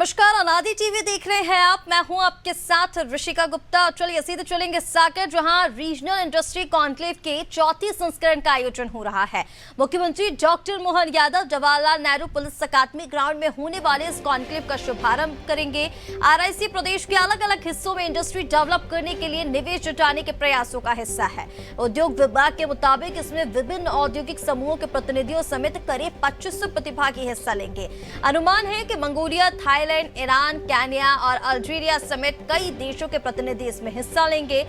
नमस्कार, अनादि टीवी देख रहे हैं आप। मैं हूं आपके साथ ऋषिका गुप्ता। चलिए सीधे चलेंगे सागर, जहां रीजनल इंडस्ट्री कॉन्क्लेव के चौथी संस्करण का आयोजन हो रहा है। मुख्यमंत्री डॉक्टर मोहन यादव जवाहरलाल नेहरू पुलिस अकादमी ग्राउंड में होने वाले इस कॉन्क्लेव का शुभारंभ करेंगे। आरआईसी प्रदेश के अलग अलग हिस्सों में इंडस्ट्री डेवलप करने के लिए निवेश जुटाने के प्रयासों का हिस्सा है। उद्योग विभाग के मुताबिक इसमें विभिन्न औद्योगिक समूहों के प्रतिनिधियों समेत करीब 2500 प्रतिभागी हिस्सा लेंगे। अनुमान है कि मंगोलिया, थाईलैंड, ईरान, केन्या और अल्जीरिया समेत कई देशों के प्रतिनिधि इसमें हिस्सा लेंगे।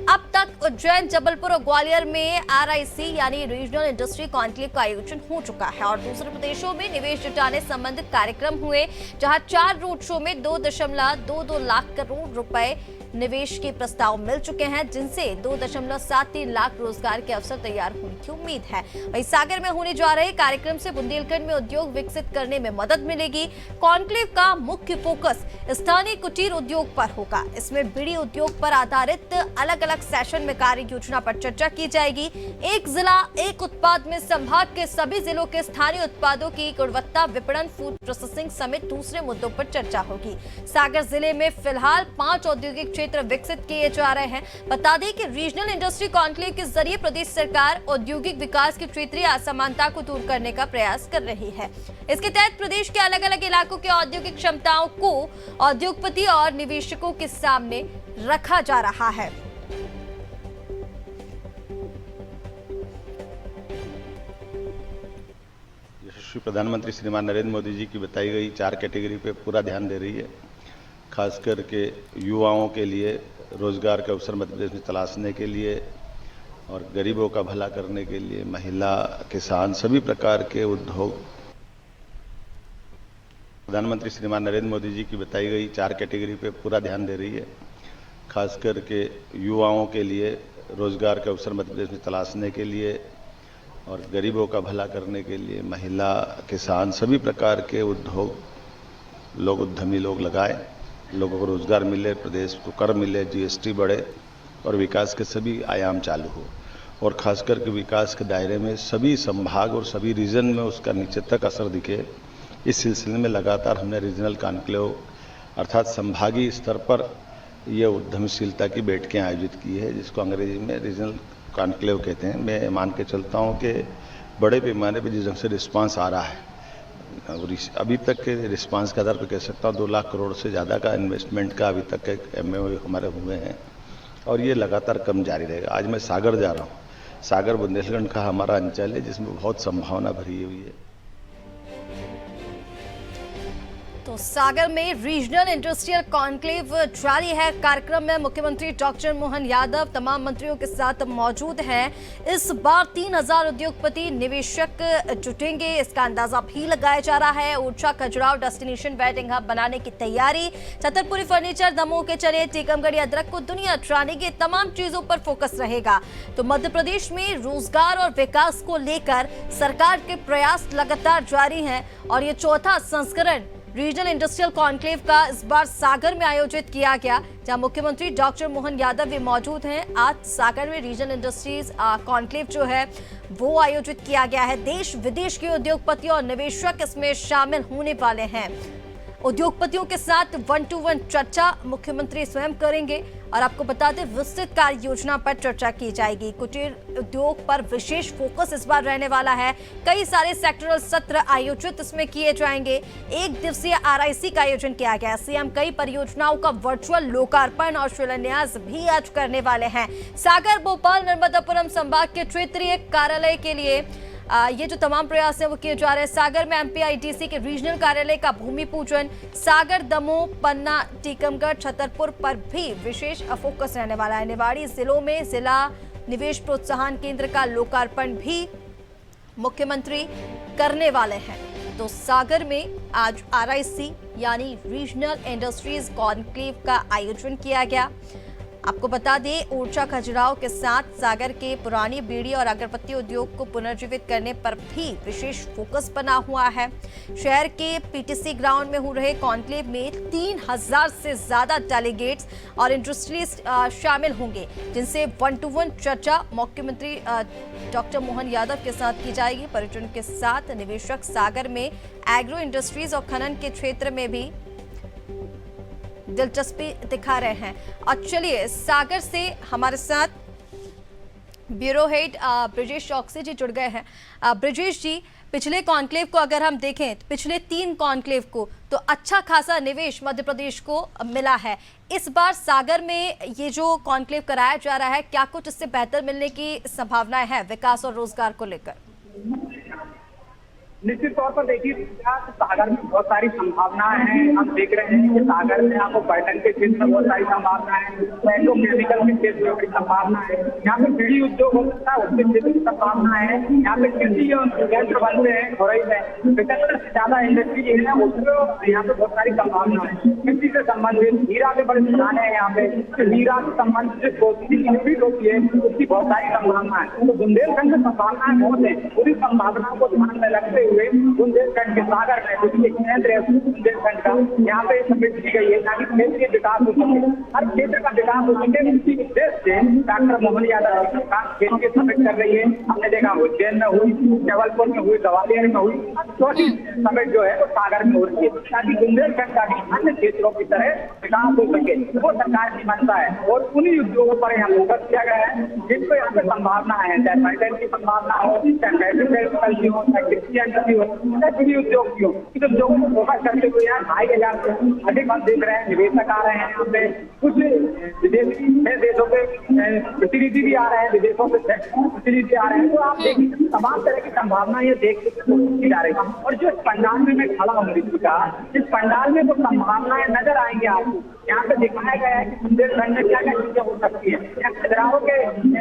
अब तक उज्जैन, जबलपुर और ग्वालियर में आरआईसी यानी रीजनल इंडस्ट्री कॉन्क्लेव का आयोजन हो चुका है और दूसरे प्रदेशों में निवेश जुटाने संबंधित कार्यक्रम हुए, जहां 4 रोड शो में 2.22 लाख करोड़ रुपए निवेश के प्रस्ताव मिल चुके हैं, जिनसे 2.73 लाख रोजगार के अवसर तैयार होने की उम्मीद है। वहीं सागर में होने जा रहे कार्यक्रम से बुंदेलखंड में उद्योग विकसित करने में मदद मिलेगी। कॉन्क्लेव का मुख्य फोकस स्थानीय कुटीर उद्योग पर होगा। इसमें बीड़ी उद्योग पर आधारित अलग अलग सेशन में कार्य योजना पर चर्चा की जाएगी। एक जिला एक उत्पाद में संभाग के सभी जिलों के स्थानीय उत्पादों की गुणवत्ता, विपणन, फूड प्रोसेसिंग समेत दूसरे मुद्दों पर चर्चा होगी। सागर जिले में फिलहाल 5 औद्योगिक क्षेत्र विकसित किए जा रहे हैं। बता दें कि रीजनल इंडस्ट्री कॉन्क्लेव के जरिए प्रदेश सरकार औद्योगिक विकास की क्षेत्रीय असमानता को दूर करने का प्रयास कर रही है। इसके तहत प्रदेश के अलग अलग इलाकों के औद्योगिक क्षमताओं को उद्योगपति और निवेशकों के सामने रखा जा रहा है। यशस्वी प्रधानमंत्री श्रीमान नरेंद्र मोदी जी की बताई गई 4 कैटेगरी पे पूरा ध्यान दे रही है। खास करके युवाओं के लिए रोजगार के अवसर मध्य प्रदेश में तलाशने के लिए और गरीबों का भला करने के लिए, महिला, किसान, सभी प्रकार के उद्योग। प्रधानमंत्री श्रीमान नरेंद्र मोदी जी की बताई गई 4 कैटेगरी पे पूरा ध्यान दे रही है। खास करके युवाओं के लिए रोजगार के अवसर मध्य प्रदेश में तलाशने के लिए और गरीबों का भला करने के लिए, महिला, किसान, सभी प्रकार के उद्योग लोग, उद्यमी लोग लगाए, लोगों को रोजगार मिले, प्रदेश को कर मिले, जीएसटी बढ़े और विकास के सभी आयाम चालू हो। और खास करके विकास के दायरे में सभी संभाग और सभी रीजन में उसका नीचे तक असर दिखे। इस सिलसिले में लगातार हमने रीजनल कॉन्क्लेव अर्थात संभागीय स्तर पर यह उद्यमशीलता की बैठकें आयोजित की है, जिसको अंग्रेजी में रीजनल कॉन्क्लेव कहते हैं। मैं मान के चलता हूँ कि बड़े पैमाने पर जिस ढंग से रिस्पांस आ रहा है और अभी तक के रिस्पांस के आधार पर कह सकता हूँ 2 लाख करोड़ से ज़्यादा का इन्वेस्टमेंट का अभी तक के MOU हमारे हुए हैं और ये लगातार कम जारी रहेगा। आज मैं सागर जा रहा हूँ। सागर बुंदेलखंड का हमारा अंचल है, जिसमें बहुत संभावना भरी हुई है। तो सागर में रीजनल इंडस्ट्रियल कॉन्क्लेव जारी है। कार्यक्रम में मुख्यमंत्री डॉक्टर मोहन यादव तमाम मंत्रियों के साथ मौजूद हैं। इस बार 3000 उद्योगपति निवेशक जुटेंगे, इसका अंदाजा भी लगाया जा रहा है। ऊर्जा खजुराहो डेस्टिनेशन वेडिंग हब बनाने की तैयारी, छतरपुरी फर्नीचर, दमोह के चने, टीकमगढ़ अदरक को दुनिया ट्राने की तमाम चीजों पर फोकस रहेगा। तो मध्य प्रदेश में रोजगार और विकास को लेकर सरकार के प्रयास लगातार जारी हैं और ये चौथा संस्करण रीजनल इंडस्ट्रियल कॉन्क्लेव का इस बार सागर में आयोजित किया गया, जहां मुख्यमंत्री डॉक्टर मोहन यादव भी मौजूद हैं। आज सागर में रीजनल इंडस्ट्रीज कॉन्क्लेव जो है वो आयोजित किया गया है। देश विदेश के उद्योगपति और निवेशक इसमें शामिल होने वाले हैं। उद्योगपतियों के साथ 1-to-1 चर्चा मुख्यमंत्री स्वयं करेंगे और आपको बता दें विस्तृत कार्य योजना पर चर्चा की जाएगी। कुटीर उद्योग पर विशेष फोकस इस बार रहने वाला है। कई सारे सेक्टरल सत्र आयोजित इसमें किए जाएंगे। 1 दिवसीय आरआईसी का आयोजन किया गया। सीएम कई परियोजनाओं का वर्चुअल लोकार्पण और शिलान्यास भी आज करने वाले हैं। सागर, भोपाल, नर्मदापुरम संभाग के क्षेत्रीय कार्यालय के लिए ये जो तमाम प्रयास है वो किए जा रहे हैं। सागर में MPITC के रीजनल कार्यालय का भूमि पूजन, सागर, दमोह, पन्ना, टीकमगढ़, छतरपुर पर भी विशेष फोकस रहने वाला है। निवाड़ी जिलों में जिला निवेश प्रोत्साहन केंद्र का लोकार्पण भी मुख्यमंत्री करने वाले हैं। तो सागर में आज आरआईसी यानी रीजनल इंडस्ट्रीज कॉन्क्लेव का आयोजन किया गया। आपको बता दें ऊर्जा खजुराहो के साथ सागर के पुरानी बीड़ी और अगरबत्ती उद्योग को पुनर्जीवित करने पर भी विशेष फोकस बना हुआ है। शहर के पीटीसी ग्राउंड में हो रहे कॉन्क्लेव में 3000 से ज्यादा डेलीगेट्स और इंडस्ट्रियलिस्ट शामिल होंगे, जिनसे 1-to-1 चर्चा मुख्यमंत्री डॉक्टर मोहन यादव के साथ की जाएगी। पर्यटन के साथ निवेशक सागर में एग्रो इंडस्ट्रीज और खनन के क्षेत्र में भी दिलचस्पी दिखा रहे हैं। और चलिए सागर से हमारे साथ ब्यूरो हेड ब्रिजेश चौकसी जी जुड़ गए हैं। ब्रिजेश जी, पिछले कॉन्क्लेव को अगर हम देखें तो पिछले 3 कॉन्क्लेव को तो अच्छा खासा निवेश मध्य प्रदेश को मिला है। इस बार सागर में ये जो कॉन्क्लेव कराया जा रहा है, क्या कुछ इससे बेहतर मिलने की संभावनाएं हैं विकास और रोजगार को लेकर? निश्चित तौर पर देखिए सागर में बहुत सारी संभावनाएं हैं। हम देख रहे हैं कि सागर में आपको पर्यटन के क्षेत्र में बहुत सारी संभावनाएं हैं, पेट्रोकेमिकल के क्षेत्र में बड़ी संभावना है, यहाँ पे बीड़ी उद्योग हो सकता है उसके क्षेत्र की संभावना है, यहाँ पे कृषि केंद्र बन रहे हैं खोरई में, 75 से ज्यादा इंडस्ट्री है उसको यहाँ पे बहुत सारी संभावना है। कृषि से संबंधित हीरा के बड़े खदान है, यहाँ पे हीरा से संबंधित यूनिट होती है उसकी बहुत सारी संभावना है। तो बुंदेलखंड में संभावनाएं बहुत है, पूरी संभावनाओं को ध्यान में रखते बुंदेलखंड के सागर में बिजली केंद्र है बुंदेलखंड का, यहाँ पे समिट की गई है ताकि क्षेत्रीय विकास हो सके, हर क्षेत्र का विकास हो सके। इसी उद्देश्य से डॉक्टर मोहन यादव सरकार क्षेत्रीय समिट कर रही है। हमने देखा उज्जैन में हुई, जबलपुर में हुई, ग्वालियर में हुई, चौथी समिट जो है वो सागर में हो रही है ताकि बुंदेलखंड का भी अन्य क्षेत्रों की तरह विकास हो सके। वो सरकार की मंशा है और उन्हीं उद्योगों पर यहाँ फोकस किया गया है जिनको यहाँ पे संभावना है, चाहे पर्यटन की संभावना हो, चाहे एग्रीकल्चर की हो, चाहे कृषि हो, उद्योग की हो। इस उद्योगों को फोकस करते हुए यहाँ 2,500 से अधिक हम देख रहे हैं निवेशक आ रहे हैं। यहाँ पे कुछ विदेशी देशों के प्रतिनिधि भी आ रहे हैं, विदेशों से प्रतिनिधि आ रहे हैं। तो आप देखिए तमाम तरह की संभावनाएं ये देखने की जा रही है। और जो पंडाल में मैं खड़ा हूँ का, इस पंडाल में तो संभावनाएं नजर आएंगी आपको। यहाँ पे दिखाया गया है कि बुंदेलखंड में क्या क्या चीजें हो सकती है। यहाँ खजुराहो के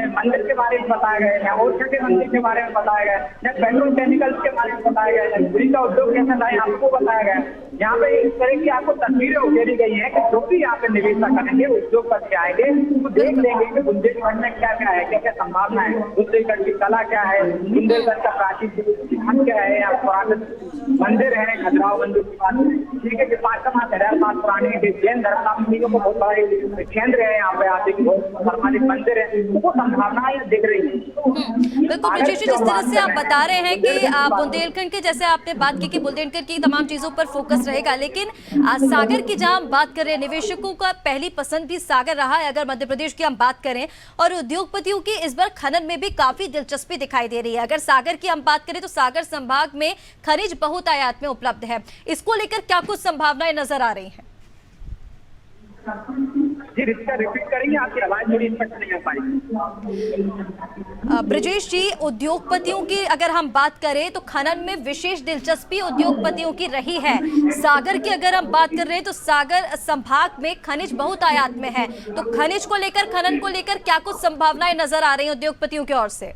मंदिर के बारे में बताया गया है, ओरछा के मंदिर के बारे में बताया गया है, यहाँ पेट्रोकेमिकल्स के बारे में बताया गया है, गुड़ी का उद्योग कैसा था आपको बताया गया है। यहाँ पे इस तरह की आपको तस्वीरें उकेरी गई है कि जो भी यहाँ पे निवेशक आएंगे, उद्योगपति आएंगे, वो देख लेंगे कि बुंदेलखंड में क्या क्या है, क्या क्या संभावना है, बुंदेलखंड की कला क्या है, बुंदेलखंड का प्राचीन क्या है, यहाँ पुरातन मंदिर है, खजुराहो मंदिर की बात ठीक है कि 5,000 पुराने जैन धर्म को बहुत बड़े केंद्र है, यहाँ पे आते धर्माधिक मंदिर है, वो संभावनाएं दिख रही है। बिल्कुल ब्रिजेश जी, जिस तरह से आप बता रहे हैं कि बुंदेलखंड के, जैसे आपने बात की कि बुंदेलखंड की तमाम चीजों पर फोकस रहेगा, लेकिन सागर की जहां हम बात कर रहे हैं, निवेशकों का पहली पसंद भी सागर रहा है अगर मध्य प्रदेश की हम बात करें, और उद्योगपतियों की इस बार खनन में भी काफी दिलचस्पी दिखाई दे रही है। अगर सागर की हम बात करें तो सागर संभाग में खनिज बहुत आयात में उपलब्ध है, इसको लेकर क्या कुछ संभावनाएं नजर आ रही हैं? जी रिपीट करेंगे, आपकी आवाज थोड़ी स्पष्ट नहीं आ पाई। ब्रिजेश जी, उद्योगपतियों की अगर हम बात करें तो खनन में विशेष दिलचस्पी उद्योगपतियों की रही है। सागर की अगर हम बात कर रहे हैं तो सागर संभाग में खनिज बहुत आयात में है, तो खनिज को लेकर, खनन को लेकर क्या कुछ संभावनाएं नजर आ रही हैं उद्योगपतियों की ओर से?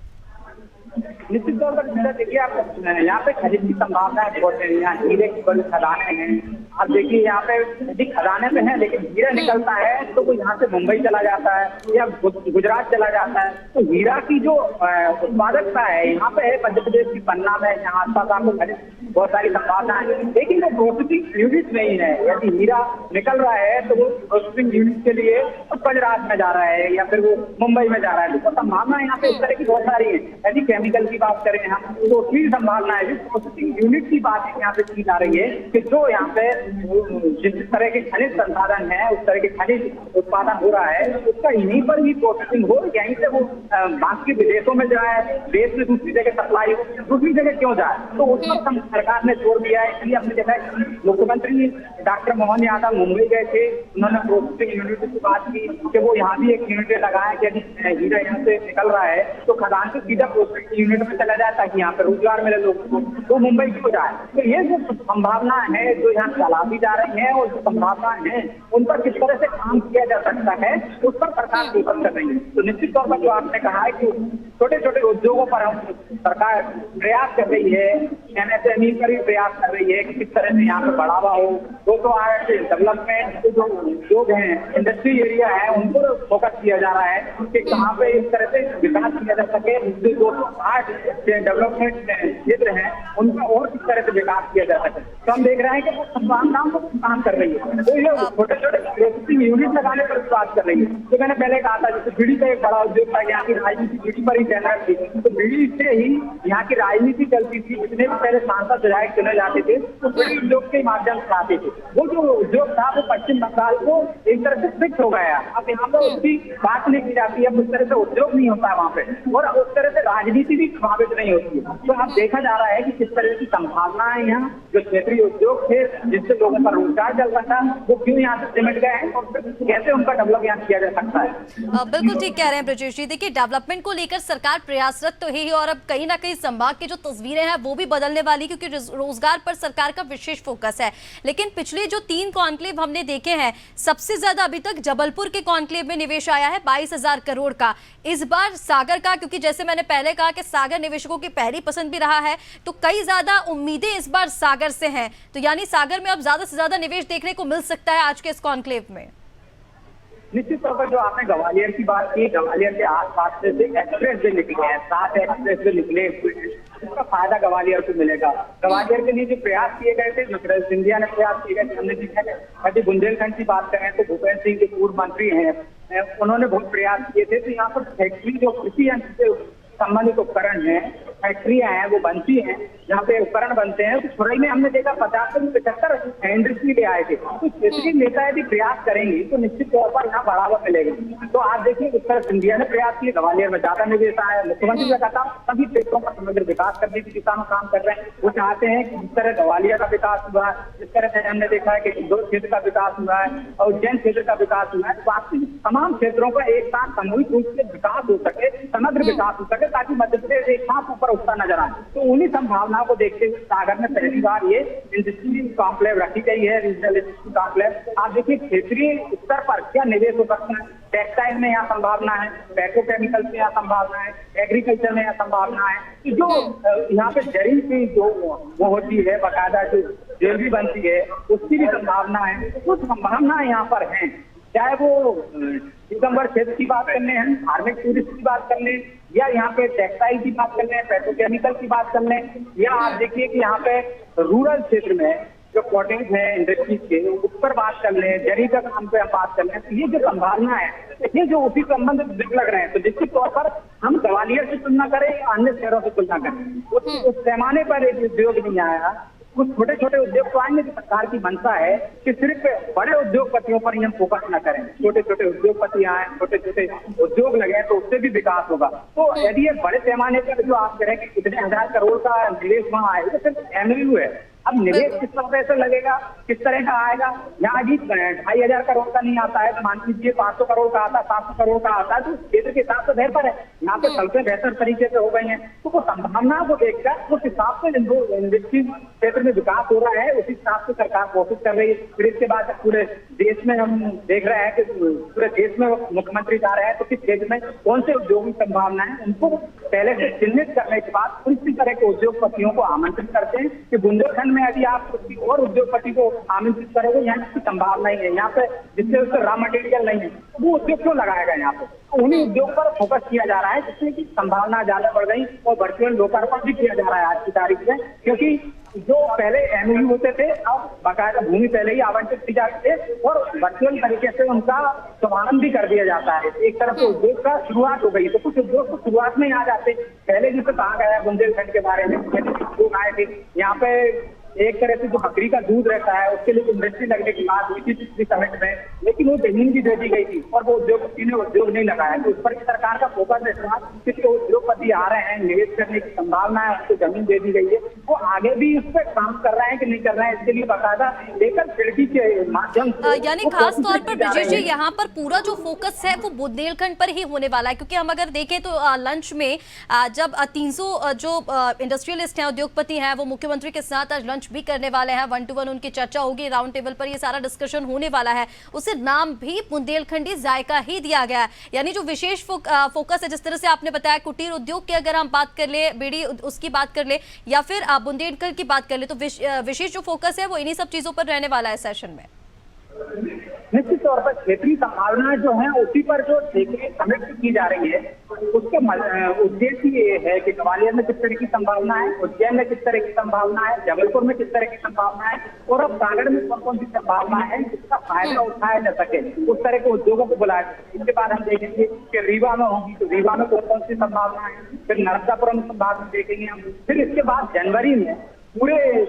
निश्चित तौर पर देखिए आप यहाँ पे खनिज की संभावनाएं बहुत है। यहाँ हीरे की बड़ी खदानें हैं। आप देखिए यहाँ पे यदि खदाने पे है लेकिन हीरा निकलता है तो वो यहाँ से मुंबई चला जाता है या गुजरात चला जाता है। तो हीरा की जो उत्पादकता है यहाँ पे है मध्य प्रदेश की पन्ना में, यहाँ आसपास आपको खनिज बहुत सारी संभावना है, लेकिन वो प्रोसेसिंग यूनिट नहीं है। यदि हीरा निकल रहा है तो वो प्रोसेसिंग यूनिट के लिए गुजरात में जा रहा है या फिर वो मुंबई में जा रहा है। तो संभावना यहाँ पे इस तरह की बहुत सारी है। यदि केमिकल की बात करें हम तो उसकी संभावना है, प्रोसेसिंग यूनिट की बात यहाँ पे की जा रही है कि जो यहाँ पे जिस तरह के खनिज संसाधन है, उस तरह के खनिज उत्पादन हो रहा है, उसका यहीं पर भी प्रोसेसिंग हो, यहीं से वो बाकी विदेशों में जाए, देश में दूसरी जगह सप्लाई हो, दूसरी जगह क्यों जाए। तो उस पर सरकार ने जोर दिया है। इसलिए हमने देखा है मुख्यमंत्री डॉक्टर मोहन यादव मुंबई गए थे, उन्होंने प्रोसेसिंग यूनिट की बात की कि वो यहाँ भी एक यूनिट लगाया कि यदि हीरा यहाँ से निकल रहा है तो खदान से सीधा प्रोसेसिंग यूनिट में चला जाए ताकि यहाँ पे रोजगार मिले लोगों को, तो मुंबई क्यों जाए। तो ये जो संभावना है जो यहाँ चलाती जा रही है और जो संभावनाएं हैं उन पर किस तरह से काम किया जा सकता है उस पर सरकार फोकस कर रही है। तो निश्चित तौर पर जो आपने कहा है कि छोटे छोटे उद्योगों पर हम सरकार प्रयास कर रही है, एमएसएमई पर भी प्रयास कर रही है कि किस तरह से यहाँ पे बढ़ावा हो। 208 डेवलपमेंट जो उद्योग हैं, इंडस्ट्री एरिया है, उन पर फोकस किया जा रहा है कि कहाँ पे इस तरह से विकास किया जा सके। 208 डेवलपमेंट क्षेत्र हैं उनका और किस तरह से विकास किया जा सके। तो हम देख रहे हैं कि वो नाम को काम कर रही है। तो ये छोटे छोटे प्रोसेसिंग यूनिट लगाने पर बात कर रही है। तो मैंने पहले कहा था जैसे बीड़ी का एक बड़ा उद्योग था, यहाँ की राजनीति बीड़ी पर ही केंद्रित थी, तो बीड़ी से ही यहाँ की राजनीति चलती थी। जितने भी पहले सांसद विधायक चुने जाते थे तो बीड़ी उद्योग के माध्यम से आते थे। वो जो उद्योग था वो पश्चिम बंगाल को एक तरह से फिक्स हो गया। अब यहाँ पर उसकी बात नहीं की जाती है, उस तरह से उद्योग नहीं होता है वहाँ पे, और उस तरह से राजनीति भी प्रभावित नहीं होती है। तो अब देखा जा रहा है कि किस तरह की संभावनाएं यहाँ जो क्षेत्रीय उद्योग थे जिससे लोगों का रोजगार चल रहा था वो क्यों यहाँ से सिमट गए हैं और कैसे उनका डेवलप यहाँ किया जा सकता है। बिल्कुल ठीक कह रहे हैं ब्रजेश जी। देखिए, डेवलपमेंट को लेकर सरकार प्रयासरत तो है ही, और अब कहीं ना कहीं संभाग की जो तस्वीरें हैं वो भी बदलने वाली, क्योंकि रोजगार पर सरकार का विशेष फोकस है। लेकिन पिछले जो 3 कॉन्क्लेव हमने देखे हैं, सबसे ज्यादा अभी तक जबलपुर के कॉन्क्लेव में निवेश आया है 22,000 करोड़ का। इस बार सागर का, क्योंकि जैसे मैंने पहले कहा कि सागर निवेशकों की पहली पसंद भी रहा है, तो कई ज्यादा उम्मीदें इस बार सागर से हैं। तो यानी सागर में अब ज्यादा से ज्यादा निवेश देखने को मिल सकता है आज के इस कॉन्क्लेव में। निश्चित तौर पर जो आपने ग्वालियर की बात की, ग्वालियर के आसपास से एक्सप्रेस वे निकले हैं, 7 एक्सप्रेस वे निकले हुए हैं, उसका फायदा ग्वालियर को मिलेगा। ग्वालियर के लिए जो प्रयास किए गए थे, ज्योतिरादित्य सिंधिया ने प्रयास किए गए थे, हमने देखा है। यदि बुंदेलखंड की बात करें तो भूपेंद्र सिंह जो पूर्व मंत्री हैं, उन्होंने बहुत प्रयास किए थे। तो यहाँ पर फैक्ट्री जो कृषि यंत्र से संबंधित उपकरण है, फैक्ट्रियां हैं, वो बनती हैं, जहाँ पे उपकरण बनते हैं। तो खुरई में हमने देखा 50 से 75 इंडस्ट्री ले आए थे। तो क्षेत्रीय नेता यदि प्रयास करेंगे तो निश्चित तौर पर यहाँ बढ़ावा मिलेगा। तो आप देखिए उत्तर सिंधिया ने प्रयास किए, ग्वालियर में ज्यादा निवेश आया। मुख्यमंत्री ने कहा सभी क्षेत्रों का समग्र विकास करने की दिशा में काम कर रहे हैं। वो चाहते हैं कि जिस तरह ग्वालियर का विकास हुआ है, जिस तरह से हमने देखा है कि इंदौर क्षेत्र का विकास हुआ है और उज्जैन क्षेत्र का विकास हुआ है, तो तमाम क्षेत्रों का एक साथ सामूहिक रूप से विकास हो सके, समग्र विकास हो सके, ताकि मध्य प्रदेश एक साथ ऊपर उठता नजर आए। तो उन्हीं संभावनाओं को देखते हुए सागर में पहली बार ये इंडस्ट्री कॉन्क्लेव रखी गई है, रीजनल इंडस्ट्री कॉन्क्लेव। आप देखिए क्षेत्रीय स्तर पर क्या निवेश हो सकता है। टेक्सटाइल में यहाँ संभावना है, पेट्रोकेमिकल में यहाँ संभावना है, एग्रीकल्चर में यहाँ संभावना है। कि जो यहाँ पे जरी की जो वो होती है, बाकायदा जो ज्वेलरी बनती है, उसकी भी संभावना है। कुछ संभावना यहाँ पर है, चाहे वो चिदम्बर क्षेत्र की बात करने हैं, धार्मिक टूरिस्ट की बात कर लें, या यहाँ पे टेक्सटाइल की बात कर लें, पेट्रोकेमिकल की बात कर लें, या आप देखिए कि यहाँ पे रूरल क्षेत्र में जो कॉटेज है इंडस्ट्रीज के, उस पर बात कर लें, जरी का काम पे हम बात कर लें। तो ये जो संभावना है, ये जो उसी संबंधित उद्योग लग रहे हैं, तो निश्चित तौर पर हम ग्वालियर से तुलना करें या अन्य शहरों से तुलना करें, उस पैमाने पर एक उद्योग नहीं आया। कुछ छोटे छोटे उद्योग तो आएंगे। सरकार की मंशा है कि सिर्फ बड़े उद्योगपतियों पर ही हम फोकस न करें, छोटे छोटे उद्योगपति आए, छोटे छोटे उद्योग लगे तो उससे भी विकास होगा। तो यदि ये बड़े पैमाने पर जो आप करें कि कितने 1000 करोड़ का निवेश वहाँ आएगा, तो सिर्फ MOU है। अब निवेश किस तरह से लगेगा, किस तरह का आएगा। यहाँ अभी 2500 करोड़ का नहीं आता है, तो मान लीजिए 500 करोड़ का आता है, 700 करोड़ का आता है, तो क्षेत्र के हिसाब से बेहतर है। यहाँ पे सड़कें बेहतर तरीके से हो गई हैं, तो वो संभावना को देखकर उस हिसाब से इंडस्ट्री क्षेत्र में विकास हो रहा है, उसी हिसाब से सरकार कोशिश कर रही है। फिर इसके बाद पूरे देश में हम देख रहे हैं कि पूरे देश में मुख्यमंत्री जा रहे हैं, तो किस क्षेत्र में कौन से उद्योग की संभावना है, उनको पहले से चिन्हित करने के बाद इसी तरह के उद्योगपतियों को आमंत्रित करते हैं कि बुंदेलखंड में यदि आप किसी और उद्योगपति को आमंत्रित करोगे, यहाँ की संभावना ही है, यहाँ पे जिससे उसका रॉ मटेरियल नहीं है, वो उद्योग क्यों लगाएगा यहाँ पे। तो उन्हीं उद्योग पर फोकस किया जा रहा है, जिससे कि संभावना ज्यादा बढ़ गई और वर्चुअल लोकार्पण भी किया जा रहा है आज की तारीख में। क्योंकि जो पहले MOU होते थे, अब बाकायदा भूमि पहले ही आवंटित की जाती है और वर्चुअल तरीके से उनका शुभारंभ भी कर दिया जाता है। एक तरफ से उद्योग का शुरुआत हो गई, तो कुछ उद्योग तो शुरुआत में ही आ जाते। पहले जिसे कहा गया बुंदेलखंड के बारे में, लोग आए थे यहाँ पे, एक तरह से जो बकरी का दूध रहता है उसके लिए इंडस्ट्री लगने की बात हुई थी पिछली समिट में, लेकिन वो जमीन भी दे दी गई थी और वो उद्योगपति ने उद्योग नहीं लगाया। तो उस पर सरकार का फोकस है कि जो उद्योगपति आ रहे हैं, निवेश करने की संभावना है, उसको जमीन दे दी गई है, वो आगे भी उस पर काम कर रहे हैं कि नहीं कर रहे हैं, इसके लिए बाकायदा लेकर खिड़की के माध्यम से, यानी खास तौर पर ब्रजेश जी यहाँ पर पूरा जो फोकस है वो बुंदेलखंड पर ही होने वाला है। क्योंकि हम अगर देखें तो लंच में जब 300 जो इंडस्ट्रियलिस्ट हैं, उद्योगपति हैं, वो मुख्यमंत्री के साथ आज लंच भी करने वाले हैं, 1-to-1 उनकी चर्चा होगी, राउंड टेबल पर ये सारा डिस्कशन होने वाला है। उसे नाम भी बुंदेलखंडी जायका ही दिया गया है। यानी जो विशेष फोकस है, जिस तरह से आपने बताया, कुटीर उद्योग की अगर हम बात कर ले, बीड़ी उसकी बात कर ले, या फिर बुंदेलखंड की बात कर ले, तो विशेष जो फोकस है वो इन्हीं सब चीजों पर रहने वाला है सेशन में। निश्चित तौर पर क्षेत्रीय संभावनाएं जो हैं उसी पर जो क्षेत्रीय समिट की जा रही है उसके उद्देश्य ये है कि ग्वालियर में किस तरह की संभावना है, उज्जैन में किस तरह की संभावना है, जबलपुर में किस तरह की संभावना है और अब सागर में कौन कौन सी संभावना है जिसका फायदा उठाया जा सके, उस तरह के उद्योगों को बुलाया। इसके बाद हम देखेंगे कि रीवा में होंगी तो रीवा में कौन कौन सी संभावना है, फिर नर्मदापुरम संभावना देखेंगे हम, फिर इसके बाद जनवरी में पूरे एक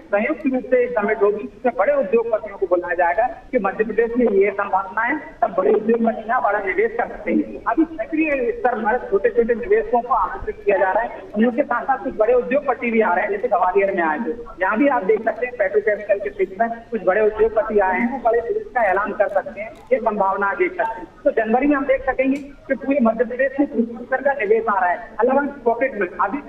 संयुक्त रूप से समिट होगी जिसमें बड़े उद्योगपतियों को बुलाया जाएगा कि मध्य प्रदेश में ये संभावना है, तब बड़े उद्योगपति यहाँ बड़ा निवेश कर सकते हैं। अभी क्षेत्रीय स्तर पर छोटे छोटे निवेशकों को आमंत्रित किया जा रहा है, उनके साथ साथ कुछ बड़े उद्योगपति भी आ रहे हैं, जैसे ग्वालियर में आए थे। यहाँ भी आप देख सकते हैं पेट्रोकेमिकल के क्षेत्र में कुछ बड़े उद्योगपति आए हैं, वो बड़े निवेश का ऐलान कर सकते हैं, ये संभावना देख सकते हैं। तो जनवरी में हम देख सकेंगे कि पूरे मध्य प्रदेश में स्तर का निवेश आ रहा है। अलग अलग पॉकेट में अभी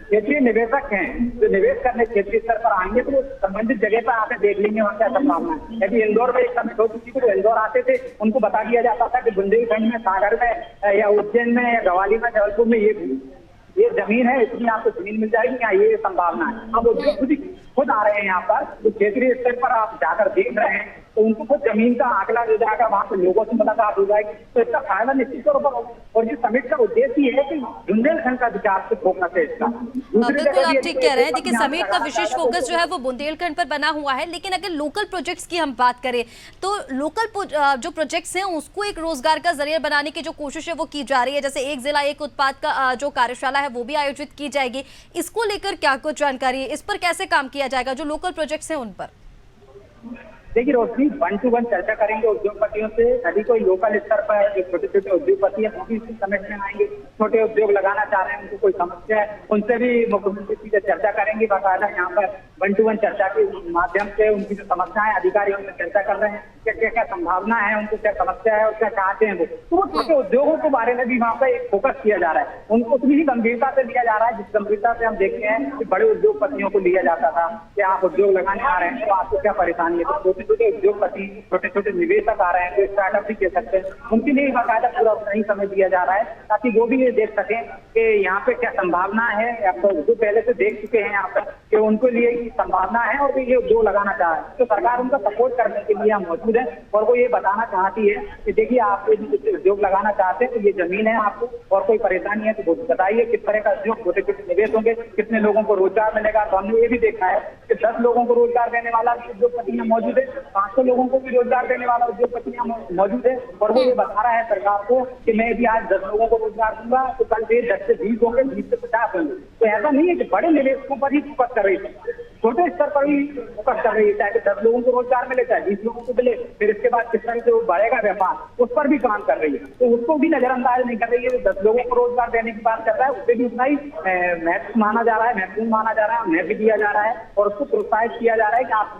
क्षेत्रीय निवेशक हैं जो निवेश करने क्षेत्रीय स्तर पर आएंगे तो संबंधित जगह पर आकर देख लेंगे वहाँ क्या संभावना है। यदि इंदौर में एक समिट हो चुकी थी तो इंदौर आते थे, उनको बता दिया जाता था कि बुंदेलखंड में, सागर में या उज्जैन में या ग्वालियर में, जबलपुर में ये जमीन है, इसमें आपको जमीन मिल जाएगी, यहाँ ये संभावना है। अब उद्योग खुद आ रहे हैं यहाँ पर, तो क्षेत्रीय स्तर पर आप जाकर देख रहे हैं तो उनको खुद जमीन का आंकड़ा हो जाएगा, वहाँ पे लोगों से मुलाकात हो जाएगी, तो इसका फायदा निश्चित तौर पर होगा। और ये समिट का उद्देश्य ये है कि बुंदेलखंड का विकास पे फोकस है इसका। बिल्कुल आप ठीक कह रहे हैं। देखिए समिट का विशेष फोकस जो है वो बुंदेलखंड पर बना हुआ है, लेकिन अगर लोकल प्रोजेक्ट्स की हम बात करें तो लोकल जो प्रोजेक्ट्स हैं उसको एक रोजगार का जरिया बनाने की जो कोशिश है वो की जा रही है। जैसे एक जिला एक उत्पाद का जो कार्यशाला है वो भी आयोजित की जाएगी। इसको लेकर क्या कुछ जानकारी है, इस पर कैसे काम किया जाएगा जो लोकल प्रोजेक्ट्स हैं उन पर? देखिए रोशनी, 1 to 1 चर्चा करेंगे उद्योगपतियों से। यदि कोई लोकल स्तर पर जो छोटे छोटे उद्योगपति हैं वो भी इस समिट में आएंगे, छोटे उद्योग लगाना चाह रहे हैं, उनको कोई समस्या है, उनसे भी मुख्यमंत्री सीधे चर्चा करेंगे। बाकायदा यहाँ पर 1 to 1 चर्चा के माध्यम से उनकी जो समस्याएं अधिकारी उनसे चर्चा कर रहे हैं, क्या क्या संभावना है, उनको क्या समस्या है और क्या चाहते हैं वो। तो वो छोटे उद्योगों के बारे में भी वहाँ पर एक फोकस किया जा रहा है, उनको उतनी ही गंभीरता से लिया जा रहा है जिस गंभीरता से हम देखते हैं कि बड़े उद्योगपतियों को लिया जाता था कि आप उद्योग लगाने आ रहे हैं तो आपको क्या परेशानी है। तो छोटे छोटे उद्योगपति, छोटे छोटे निवेशक आ रहे हैं, तो स्टार्टअप भी कह सकते हैं, उनके लिए बाकायदा पूरा सही समय दिया जा रहा है ताकि वो भी ये देख सकें कि यहाँ पे क्या संभावना है। आप तो पहले से देख चुके हैं यहाँ पर कि उनके लिए संभावना है और वो ये उद्योग लगाना चाह रहे हैं, तो सरकार उनका सपोर्ट करने के लिए मौजूद है। और वो ये बताना चाहती है कि देखिए आप उद्योग लगाना चाहते हैं तो ये जमीन है आपको, और कोई परेशानी है तो बताइए किस तरह का उद्योग, छोटे छोटे निवेश होंगे, कितने लोगों को रोजगार मिलेगा। तो हमने ये भी देखा है कि 10 लोगों को रोजगार देने वाला उद्योगपति यहाँ मौजूद है, 500 लोगों को भी रोजगार देने वाला उद्योगपति यहाँ मौजूद है। और वो ये बता रहा है सरकार को कि मैं भी आज 10 लोगों को रोजगार दूंगा तो कल से 10 से 20 होंगे, 20 से 50 होंगे। तो ऐसा नहीं है कि बड़े निवेशकों पर ही फोकस कर रही है, छोटे स्तर पर ही फोकस कर रही है, चाहे 10 लोगों को रोजगार मिले, चाहे 20 लोगों को मिले, फिर इसके बाद किस तरह से वो बढ़ेगा व्यापार, उस पर भी काम कर रही है। तो उसको भी नजरअंदाज नहीं कर रही है। 10 लोगों को रोजगार देने की बात कर रहा है, उसे भी उतना ही महत्व माना जा रहा है, महत्वपूर्ण माना जा रहा है, उन्हें भी दिया जा रहा है और उसको प्रोत्साहित किया जा रहा है कि आप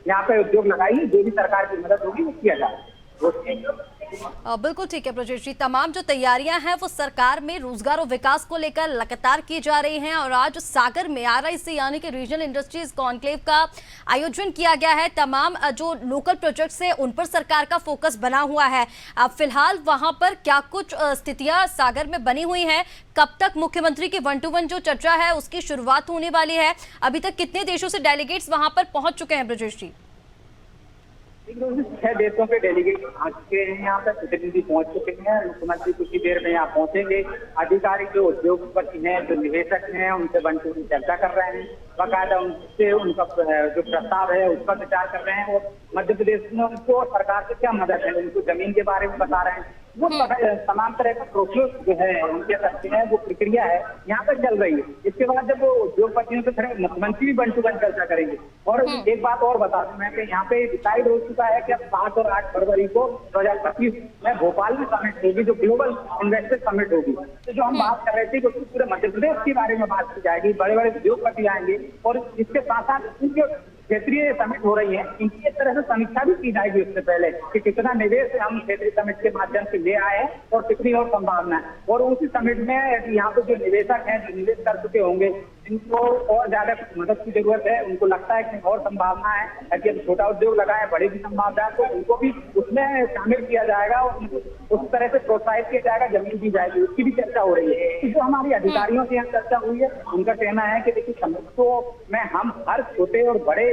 यहाँ पे उद्योग लगाइए, जो भी सरकार की मदद होगी वो किया जाए। बिल्कुल ठीक है ब्रजेश जी, तमाम जो तैयारियां हैं वो सरकार में रोजगार और विकास को लेकर लगातार की जा रही हैं और आज सागर में RIC यानी कि रीजनल इंडस्ट्रीज कॉन्क्लेव का आयोजन किया गया है। तमाम जो लोकल प्रोजेक्ट्स हैं उन पर सरकार का फोकस बना हुआ है। अब फिलहाल वहां पर क्या कुछ स्थितियां सागर में बनी हुई हैं, कब तक मुख्यमंत्री की 1 to 1 जो चर्चा है उसकी शुरुआत होने वाली है, अभी तक कितने देशों से डेलीगेट्स वहां पर पहुंच चुके हैं ब्रजेश जी? 6 देशों के डेलीगेट आ चुके हैं, यहाँ पे प्रतिनिधि पहुंच चुके हैं। मुख्यमंत्री कुछ ही देर में यहाँ पहुंचेंगे। अधिकारी जो उद्योगपति हैं, जो निवेशक हैं, उनसे 1 to 1 चर्चा कर रहे हैं, बाकायदा उनसे उनका जो प्रस्ताव है उसका विचार कर रहे हैं और मध्य प्रदेश में उनको सरकार से क्या मदद है, उनको जमीन के बारे में बता रहे हैं। वो तमाम तरह का प्रोसेस जो है उनके सकते हैं, वो प्रक्रिया है यहाँ पर चल रही है। इसके बाद जब वो उद्योगपतियों से खड़े मुख्यमंत्री भी 1 to 1 चर्चा करेंगे। और एक बात और बता दूं मैं कि यहाँ पे डिसाइड हो चुका है कि अब 7 और 8 फरवरी को 2025 में भोपाल में समिट होगी, जो ग्लोबल इन्वेस्टर समिट होगी। तो जो हम बात कर रहे थे कि पूरे मध्य प्रदेश के बारे में बात की जाएगी, बड़े बड़े उद्योगपति आएंगे और इसके साथ साथ उनके क्षेत्रीय समिट हो रही है, इनकी एक तरह से समीक्षा भी की जाएगी उससे पहले कि कितना निवेश हम क्षेत्रीय समिट के माध्यम से ले आए हैं और कितनी और संभावना है। और उसी समिट में यहाँ पे जो निवेशक हैं, जो निवेश कर चुके होंगे, जिनको और ज्यादा मदद की जरूरत है, उनको लगता है कि और संभावना है, अगर छोटा उद्योग लगाए बड़ी भी संभावना है, तो उनको भी उसमें शामिल किया जाएगा और उनको उस तरह से प्रोत्साहित किया जाएगा, जमीन दी जाएगी, उसकी भी चर्चा हो रही है। जो हमारी अधिकारियों से यहाँ चर्चा हुई है, उनका कहना है कि देखिए समिट तो में हम हर छोटे और बड़े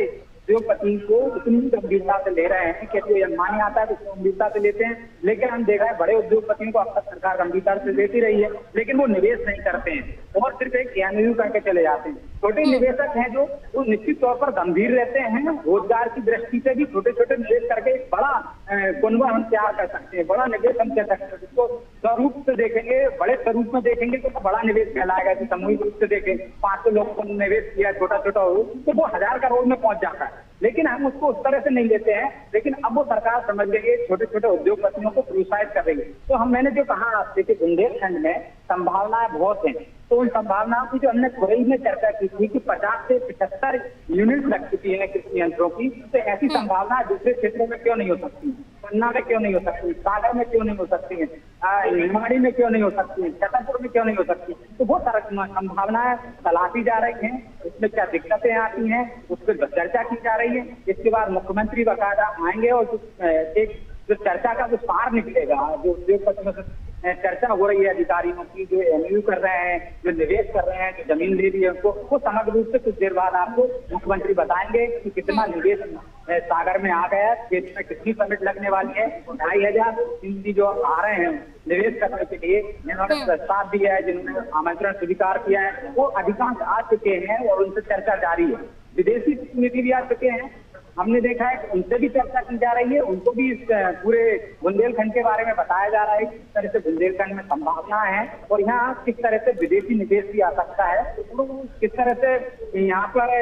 उद्योगपति को इतनी गंभीरता से ले रहे हैं कि कोई अंबानी आता है तो उसको गंभीरता से लेते हैं, लेकिन हम देखा है बड़े उद्योगपतियों को अब तक सरकार गंभीरता से लेती रही है, लेकिन वो निवेश नहीं करते हैं और सिर्फ एक एमओयू करके चले जाते हैं। छोटे निवेशक हैं जो वो निश्चित तौर पर गंभीर रहते हैं, रोजगार की दृष्टि से भी छोटे छोटे निवेश करके एक बड़ा कुनबा हम तैयार कर सकते हैं, बड़ा निवेश हम कह सकते हैं। इसको स्वरूप से देखेंगे, बड़े स्वरूप में देखेंगे तो बड़ा निवेश कहलाएगा। जो सामूहिक रूप से देखें 500 लोग को निवेश किया छोटा छोटा हो तो वो 1000 करोड़ में पहुंच जाता है, लेकिन हम उसको उस तरह से नहीं लेते हैं। लेकिन अब वो सरकार समझ गई है, छोटे छोटे उद्योगपतियों को प्रोत्साहित कर रही है। तो मैंने जो कहा देखिए बुंदेलखंड में संभावनाएं बहुत हैं, तो उन संभावनाओं की जो हमने खुरई में चर्चा की थी कि 50 से 75 यूनिट लग चुकी है कृषि यंत्रों की, तो ऐसी संभावनाएं दूसरे क्षेत्रों में क्यों नहीं हो सकती, पन्ना में क्यों नहीं हो सकती, सागर में क्यों नहीं हो सकती है, निमाड़ी में क्यों नहीं हो सकती है, छतरपुर में क्यों नहीं हो सकती। तो वो सारी संभावनाएं तलाशी जा रही हैं, उसमें क्या दिक्कतें आती हैं उस पर चर्चा की जा रही है। इसके बाद मुख्यमंत्री बाकायदा आएंगे और एक जो चर्चा का जो सार निकलेगा, जो उद्योगपतियों से चर्चा हो रही है अधिकारियों की, जो एमओयू कर रहे हैं, जो निवेश कर रहे हैं, जो जमीन ले रही है उनको, वो समग्र रूप से कुछ देर बाद आपको मुख्यमंत्री बताएंगे कि कितना निवेश सागर में आ गया है, खेत में कितनी परमिट लगने वाली है। 2500 हिंदी जो आ रहे हैं निवेश करने के लिए, जिन्होंने प्रस्ताव दिया है, जिन्होंने आमंत्रण स्वीकार किया है, वो अधिकांश आ चुके हैं और उनसे चर्चा जारी है। विदेशी प्रतिनिधि भी आ चुके हैं, हमने देखा है उनसे भी चर्चा की जा रही है, उनको भी इस पूरे बुंदेलखंड के बारे में बताया जा रहा है किस तरह से बुंदेलखंड में संभावना है और यहाँ किस तरह से विदेशी निवेश भी आ सकता है। तो किस तरह से यहाँ पर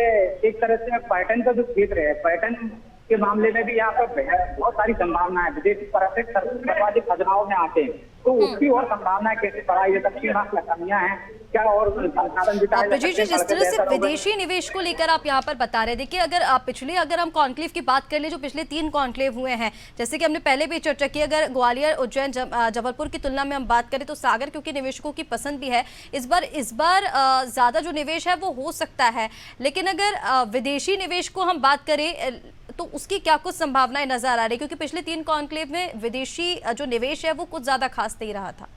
एक तरह से पर्यटन का जो क्षेत्र है, पर्यटन के मामले में भी यहाँ पर बहुत सारी संभावना है। विदेशी पर्यटक सर्वाधिक खजनाओं में आते हैं, तो उसकी और संभावनाएं कैसे बढ़ाई जा सकती है, कमियां हैं क्या और संसाधन जुटाए जा सकते हैं। जिस तरह से विदेशी निवेश को लेकर आप यहाँ पर बता रहे, देखिए अगर हम कॉन्क्लेव की बात कर ले, जो पिछले 3 कॉन्क्लेव हुए हैं, जैसे कि हमने पहले भी चर्चा की, अगर ग्वालियर, उज्जैन, जबलपुर की तुलना में हम बात करें तो सागर क्योंकि निवेशकों की पसंद भी है, इस बार ज्यादा जो निवेश है वो हो सकता है। लेकिन अगर विदेशी निवेश को हम बात करें तो उसकी क्या कुछ संभावनाएं नजर आ रही, क्योंकि पिछले 3 कॉन्क्लेव में विदेशी जो निवेश है वो कुछ ज्यादा खास नहीं रहा था।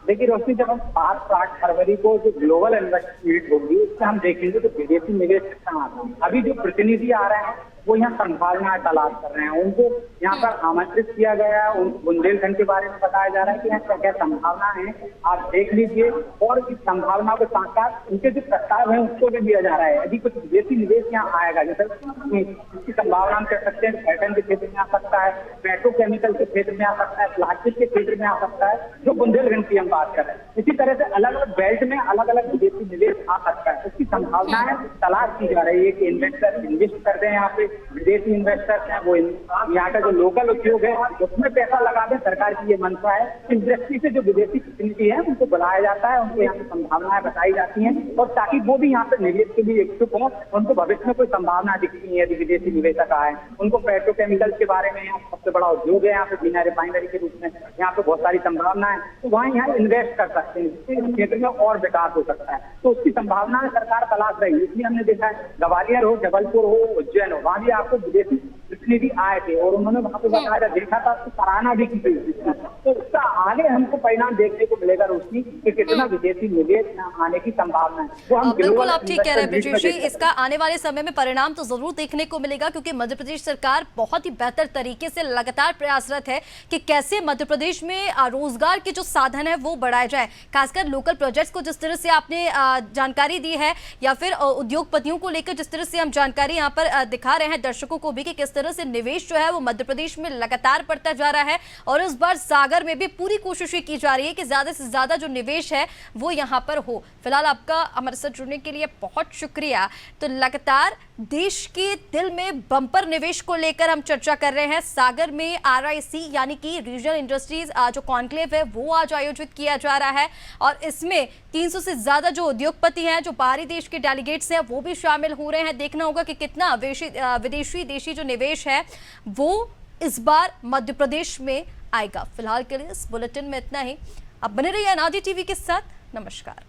देखिए रोशनी, जब हम 5-8 फरवरी को जो ग्लोबल इन्वेस्टर मीट होगी उससे हम देखेंगे तो विदेशी निवेश कितना आता है। अभी जो प्रतिनिधि आ रहे हैं वो यहाँ संभावनाएं तलाश कर रहे हैं, उनको यहाँ पर आमंत्रित किया गया है, उनको बुंदेलखंड के बारे में बताया जा रहा है कि यहाँ क्या क्या संभावना है, आप देख लीजिए। और इस संभावनाओं के साथ साथ उनके जो प्रस्ताव है उसको भी दिया जा रहा है। यदि कुछ विदेशी निवेश यहाँ आएगा, जैसे इसकी संभावना हम कह सकते हैं पर्यटन के क्षेत्र में आ सकता है, पेट्रोकेमिकल के क्षेत्र में आ सकता है, प्लास्टिक के क्षेत्र में आ सकता है, जो बुंदेलखंड की हम बात कर रहे हैं। इसी तरह से अलग अलग बेल्ट में अलग अलग विदेशी निवेश आ सकता है, उसकी संभावनाएं तलाश की जा रही है कि इन्वेस्टर इन्वेस्ट कर रहे हैं यहाँ पे। विदेशी इन्वेस्टर्स हैं वो यहाँ का जो लोकल उद्योग है उसमें पैसा लगा दें, सरकार की ये मंशा है। इस दृष्टि से जो विदेशी प्रतिनिधि है उनको बुलाया जाता है, उनको यहाँ की संभावनाएं बताई जाती हैं और ताकि वो भी यहाँ पे निवेश के लिए इच्छुक हों, उनको भविष्य में कोई संभावना दिखती है। यदि विदेशी निवेशक आए, उनको पेट्रोकेमिकल के बारे में, यहाँ सबसे बड़ा उद्योग है यहाँ पे बिना रिफाइनरी के रूप में, यहाँ पे बहुत सारी संभावना है, तो वहाँ यहाँ इन्वेस्ट कर सकते हैं, जिससे इस क्षेत्र में और विकास हो सकता है। तो उसकी संभावना सरकार तलाश रही है। इसलिए हमने देखा है ग्वालियर हो, जबलपुर हो, उज्जैन हो, वहाँ भी आपको विदेशी प्रतिनिधि आए थे और उन्होंने वहाँ पे बताया, देखा था, उसकी सराहना भी की गई। तो इसका आगे हमको परिणाम देखने को मिलेगा रोशनी कि कितना विदेशी निवेश आने की संभावना है। वो हम बिल्कुल आप ठीक कह रहे हैं ब्रिजेश जी, इसका आने वाले समय में परिणाम तो जरूर देखने को मिलेगा, क्योंकि मध्य प्रदेश सरकार बहुत ही बेहतर तरीके से लगातार प्रयासरत है कि कैसे मध्य प्रदेश में रोजगार के जो साधन है वो बढ़ाए जाए। खासकर लोकल प्रोजेक्ट्स को जिस तरह से आपने जानकारी दी है, या फिर उद्योगपतियों को लेकर जिस तरह से हम जानकारी यहाँ पर दिखा रहे हैं दर्शकों को भी, कि किस तरह से निवेश जो है वो मध्य प्रदेश में लगातार बढ़ता जा रहा है। और इस बार सागर में भी पूरी कोशिश की जा रही है कि ज्यादा से ज्यादा जो निवेश है वो यहाँ पर हो। फिलहाल आपका हमारे साथ जुड़ने के लिए बहुत शुक्रिया। तो लगातार देश के दिल में बम्पर निवेश को लेकर हम चर्चा कर रहे हैं। सागर में RIC यानी कि रीजनल इंडस्ट्रीज जो कॉन्क्लेव है वो आज आयोजित किया जा रहा है और इसमें 300 से ज्यादा जो उद्योगपति हैं, जो बाहरी देश के डेलीगेट्स हैं, वो भी शामिल हो रहे हैं। देखना होगा कि कितना विदेशी देशी जो निवेश है वो इस बार मध्य प्रदेश में आएगा। फिलहाल के लिए इस बुलेटिन में इतना ही। अब बने रहिए अनादि टीवी के साथ। नमस्कार।